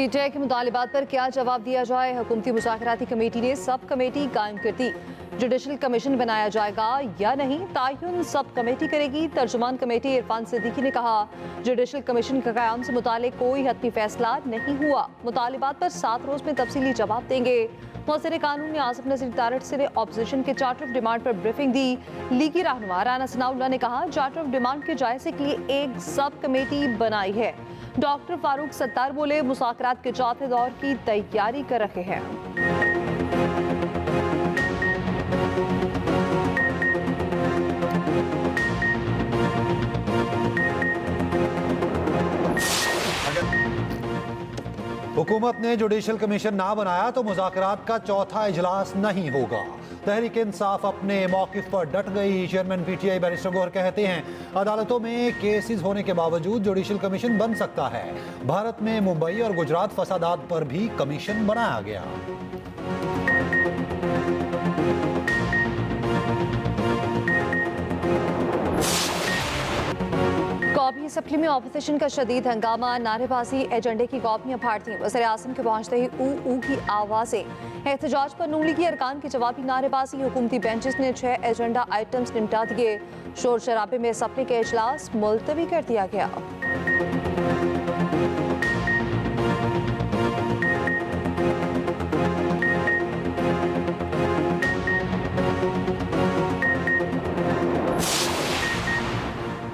PTI के मुतालिबात पर क्या जवाब दिया जाए। हुकूमती मुज़ाकराती कमेटी ने सब कमेटी कायम कर दी। जुडिशल कमीशन बनाया जाएगा या नहीं, तायुन सब कमेटी करेगी। तर्जुमान कमेटी इरफान सिद्दीकी ने कहा, जुडिशल कमीशन के क़याम से मुतालिक कोई हतमी फैसला नहीं हुआ। मुतालिबात पर 7 रोज़ में तफसीली जवाब देंगे। वज़ीर कानून ने आसिफ नज़ीर तारड़ से ऑपोजिशन के चार्टर ऑफ डिमांड पर ब्रीफिंग दी। लीगी रहनुमा राना सनाउल्लाह ने कहा, चार्टर ऑफ डिमांड के जायजे के लिए एक सब कमेटी बनाई है। डॉक्टर फारूक सत्तार बोले, मुज़ाकरात के चौथे दौर की तैयारी कर रहे हैं। हुकूमत ने जुडिशल कमीशन ना बनाया तो मुज़ाकरात का चौथा इजलास नहीं होगा। तहरीक इंसाफ अपने मौक़िफ़ पर डट गई। चेयरमैन पीटीआई बैरिस्टर गौहर कहते हैं, अदालतों में केसेस होने के बावजूद जुडिशल कमीशन बन सकता है। भारत में मुंबई और गुजरात फसादात पर भी कमीशन बनाया गया। कौमी असम्बली में ऑपोजिशन का शदीद हंगामा, नारेबाजी, एजेंडे की कॉपियां फाड़ती। वज़ीर आज़म के पहुंचते ही ऊ की आवाज़ें। एहतजाज पर नून लीगी अरकान की जवाबी नारेबाजी। हुकूमती बेंचेस ने 6 एजेंडा आइटम्स निपटा दिए। शोर शराबे में असम्बली के इजलास मुलतवी कर दिया गया।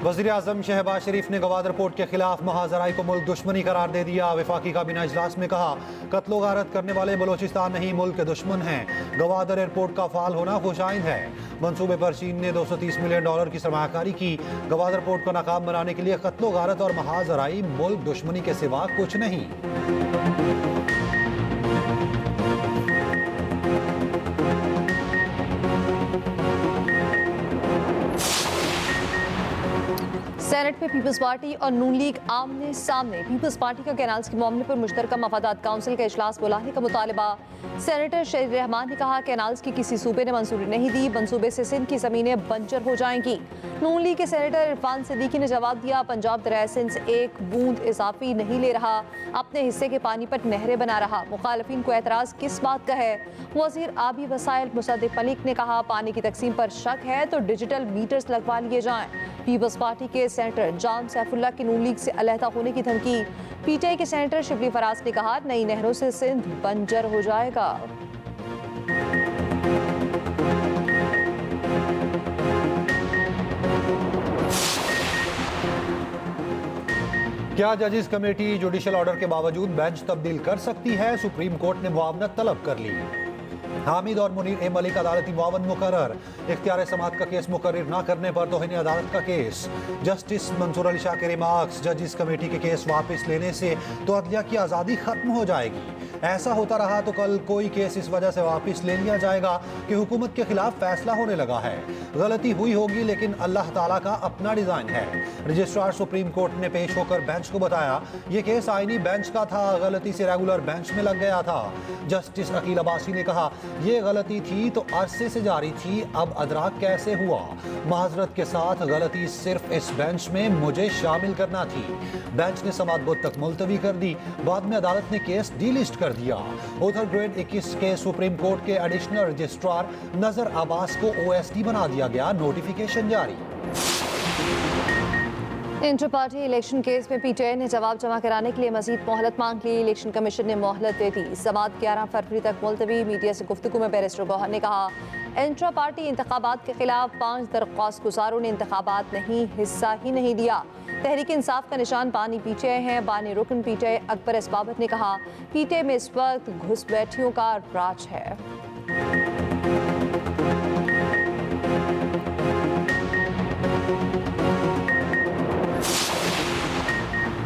वज़ीर आज़म शहबाज शरीफ ने गवादर पोर्ट के खिलाफ महाजराई को मुल्क दुश्मनी करार दे दिया। वफाकी काबीना इजलास में कहा, कत्लो गारत करने वाले बलोचिस्तान नहीं मुल्क के दुश्मन हैं। गवादर एयरपोर्ट का फाल होना खुशाइन है। मंसूबे पर चीन ने $230 मिलियन की सरमायाकारी की। गवादर पोर्ट को नाकाम बनाने के लिए कत्लो गारत और महाजराई मुल्क दुश्मनी के सिवा कुछ नहीं। सेनेट में पीपल्स पार्टी और नून लीग आमने सामने। पीपल्स पार्टी का कैनाल्स के मामले पर मुश्तरका मफादात काउंसिल का इजलास बुलाने का मुतालबा। सेनेटर शहीद रहमान ने कहा, कैनाल्स की किसी सूबे ने मंजूरी नहीं दी, मंसूबे से सिंध की जमीनें बंजर हो जाएंगी। नून लीग के सेनेटर इरफान सिद्दीकी ने जवाब दिया, पंजाब दरियाए सिंध से एक बूंद इजाफी नहीं ले रहा, अपने हिस्से के पानी पर नहरें बना रहा। मुखालफिन को एतराज किस बात का है। वजीर आबी वसाइल मुसद्दिक मलिक ने कहा, पानी की तकसीम पर शक है तो डिजिटल मीटर्स लगवा लिए जाएं। पीपल्स पार्टी के सेनेटर जान सैफुल्लाह की नून लीग से अलहदा होने की धमकी। पीटीआई के सेनेटर शिबली फराज ने कहा, नई नहरों से सिंध बंजर हो जाएगा। क्या जजेस कमेटी जुडिशल ऑर्डर के बावजूद बेंच तब्दील कर सकती है? सुप्रीम कोर्ट ने मुआवनत तलब कर ली। हामिद और मुनीर ए मलिक अदालती मुआवन मुकर्रर। इख्तियार समात का केस मुकर्रर न करने पर तौहीन अदालत का केस। जस्टिस मंसूर अली शाह के रिमार्क्स, जजेस कमेटी के केस वापस लेने से तो अदलिया की आज़ादी खत्म हो जाएगी। ऐसा होता रहा तो कल कोई केस इस वजह से वापस ले लिया जाएगा कि हुकूमत के खिलाफ फैसला होने लगा है। गलती हुई होगी लेकिन अल्लाह ताला का अपना डिज़ाइन है। रजिस्ट्रार सुप्रीम कोर्ट ने पेश होकर बेंच को बताया, ये केस आईनी बेंच का था, गलती से रेगुलर बेंच में लग गया था। जस्टिस अकील अब्बासी ने कहा, ये गलती थी तो अरसे से जारी थी, अब अदराक कैसे हुआ? माजरत के साथ गलती सिर्फ इस बेंच में मुझे शामिल करना थी। बेंच ने समात बुध तक मुलतवी कर दी। बाद में अदालत ने केस डीलिस्ट कर दिया। उधर ग्रेड 21 के सुप्रीम कोर्ट के एडिशनल रजिस्ट्रार नजर अब्बास को OSD बना दिया गया, नोटिफिकेशन जारी। इंटर पार्टी इलेक्शन केस में पीटीआई ने जवाब जमा कराने के लिए मजीद मोहलत मांग ली। इलेक्शन कमीशन ने मोहलत दे दी। समात 11 फरवरी तक मुलतवी। मीडिया से गुफ्तगू में बैरिस्टर गौहर ने कहा, इंट्रा पार्टी इंतखाबात के खिलाफ 5 दरख्वास्त गुजारों ने इंतखाबात नहीं हिस्सा ही नहीं लिया। तहरीक इंसाफ का निशान बानी पीटीआई है। बानी रुकन पीटीआई अकबर इसबाबत ने कहा, पीटीआई में इस वक्त घुसपैठियों का राज है।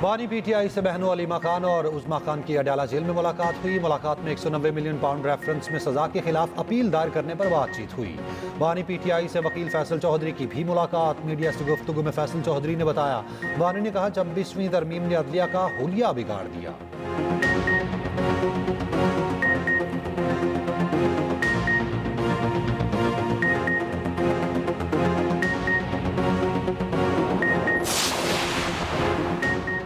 बानी पीटीआई से बहनों अलीमा खान और उज़मा खान की अडयाला जेल में मुलाकात हुई। मुलाकात में 190 मिलियन पाउंड रेफरेंस में सजा के खिलाफ अपील दायर करने पर बातचीत हुई। बानी पीटीआई से वकील फैसल चौधरी की भी मुलाकात। मीडिया से गुफ्तगू में फैसल चौधरी ने बताया, बानी ने कहा, 26वीं तरमीम ने अदलिया का हुलिया बिगाड़ दिया।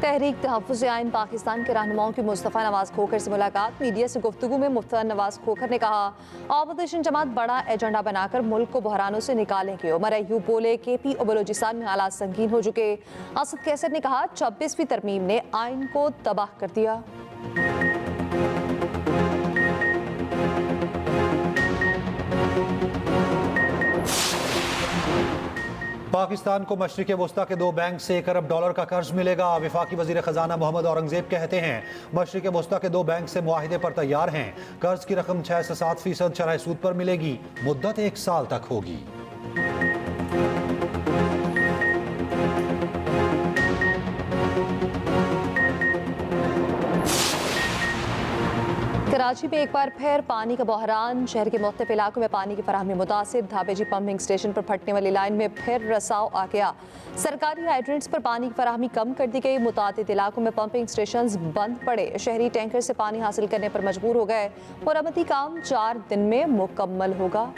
तहरीक तहफ़्फ़ुज़ आइन पाकिस्तान के रहनुमाओं की मुस्तफ़ा नवाज़ खोखर से मुलाकात। मीडिया से गुफ्तगू में मुफ्ती नवाज़ खोखर ने कहा, ऑपोजिशन जमात बड़ा एजेंडा बनाकर मुल्क को बहरानों से निकालेंगे। उमर अय्यूब बोले, KP और बलूचिस्तान में हालात संगीन हो चुके। असद कैसर ने कहा, 26वीं तरमीम ने आइन को तबाह कर दिया। पाकिस्तान को मशरिक़ वस्ता के 2 बैंक से $1 अरब का कर्ज मिलेगा। वफाकी वज़ीर ख़जाना मोहम्मद औरंगज़ेब कहते हैं, मशरिक़ वस्ता के 2 बैंक से मुआहिदे पर तैयार हैं। कर्ज की रकम 6 से 7% शरह सूद पर मिलेगी। मुद्दत 1 साल तक होगी। कराची में एक बार फिर पानी का बहरान। शहर के मुख्तलिफ इलाकों में पानी की फराहमी मुतासिर। धाबेजी पंपिंग स्टेशन पर फटने वाली लाइन में फिर रसाव आ गया। सरकारी हाइड्रेंट्स पर पानी की फराहमी कम कर दी गई। मुतादिद इलाकों में पंपिंग स्टेशन बंद पड़े। शहरी टैंकर से पानी हासिल करने पर मजबूर हो गए। मुरम्मती काम 4 दिन में मुकम्मल होगा।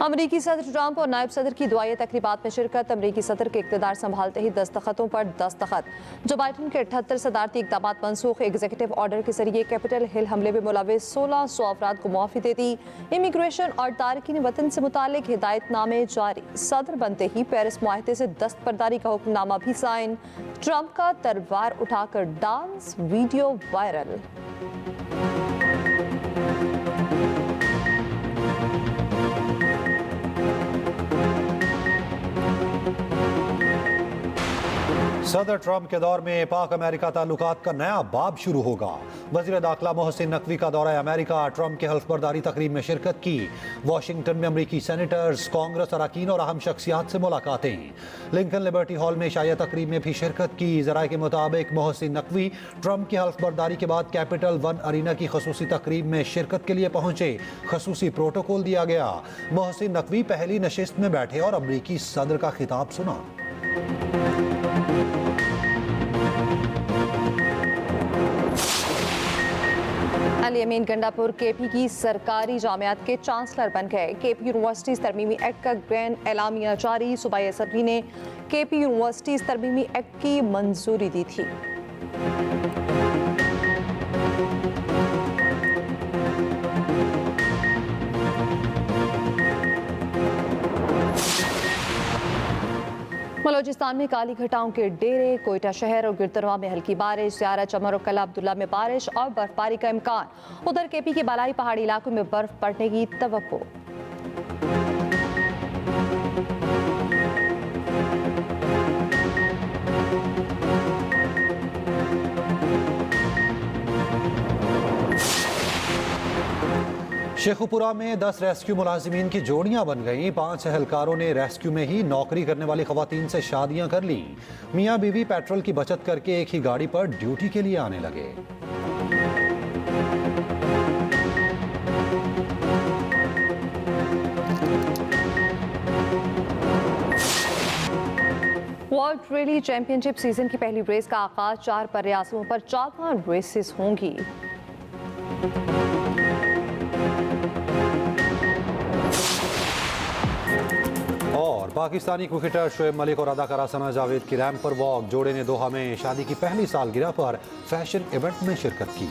अमरीकी सदर ट्रंप और नायब सदर की दुआई तकरीबात में शिरकत। अमरीकी सदर के इक़्तिदार संभालते ही दस्तखतों पर दस्तखत। जो बाइडन के 78 सदारती इक़दाम मनसूख। एग्जीक्यूटिव ऑर्डर के जरिए कैपिटल हिल हमले में मुलविस 1600 अफराद को मुआफ़ी दे दी। इमिग्रेशन और तारकीन वतन से मुतालिक हिदायतनामे जारी। सदर बनते ही पेरिस मुआहदे से दस्तबरदारी का हुक्मनामा भी साइन। ट्रंप का तलवार उठाकर डांस वीडियो वायरल। सदर ट्रंप के दौर में पाक अमेरिका ताल्लुकात का नया बाब शुरू होगा। वज़ीर दाखिला मोहसिन नकवी का दौरा अमेरिका। ट्रंप के हल्फबरदारी तकरीब में शिरकत की। वाशिंगटन में अमरीकी सेनेटर्स, कांग्रेस अरकान और अहम शख्सियात से मुलाकातें। लिंकन लिबर्टी हॉल में शाया तकरीब में भी शिरकत की। ज़राए के मुताबिक मोहसिन नकवी ट्रंप की हल्फबरदारी के बाद कैपिटल 1 अरीना की खसूसी तकरीब में शिरकत के लिए पहुंचे। खसूसी प्रोटोकॉल दिया गया। मोहसिन नकवी पहली नशिस्त में बैठे और अमरीकी सदर का खिताब सुना। अली अमीन गंडापुर KP की सरकारी जामियात के चांसलर बन गए। KP यूनिवर्सिटीज़ तरमीमी एक्ट का ग्रैंड एलामिया जारी। सूबाई असम्बली ने KP यूनिवर्सिटीज़ तरमीमी एक्ट की मंजूरी दी थी। बलूचिस्तान में काली घटाओं के डेरे। कोयटा शहर और गिरतरवा में हल्की बारिश। ज़ियारा चमर और कला अब्दुल्ला में बारिश और बर्फबारी का इम्कान। उधर KP के बालाई पहाड़ी इलाकों में बर्फ पड़ने की तवक्को। शेखुपुरा में 10 रेस्क्यू मुलाजिमीन की जोड़ियां बन गईं। 5 एहलकारों ने रेस्क्यू में ही नौकरी करने वाली खवातीन से शादियां कर ली। मियां बीवी पेट्रोल की बचत करके एक ही गाड़ी पर ड्यूटी के लिए आने लगे। वर्ल्ड रैली चैंपियनशिप सीजन की पहली रेस का आगाज 4 प्रयासों पर 14 रेसेस होंगी। और पाकिस्तानी क्रिकेटर शोएब मलिक और अदाकारा सना जावेद की रैंप पर वॉक। जोड़े ने दोहा में शादी की पहली सालगिरह पर फैशन इवेंट में शिरकत की।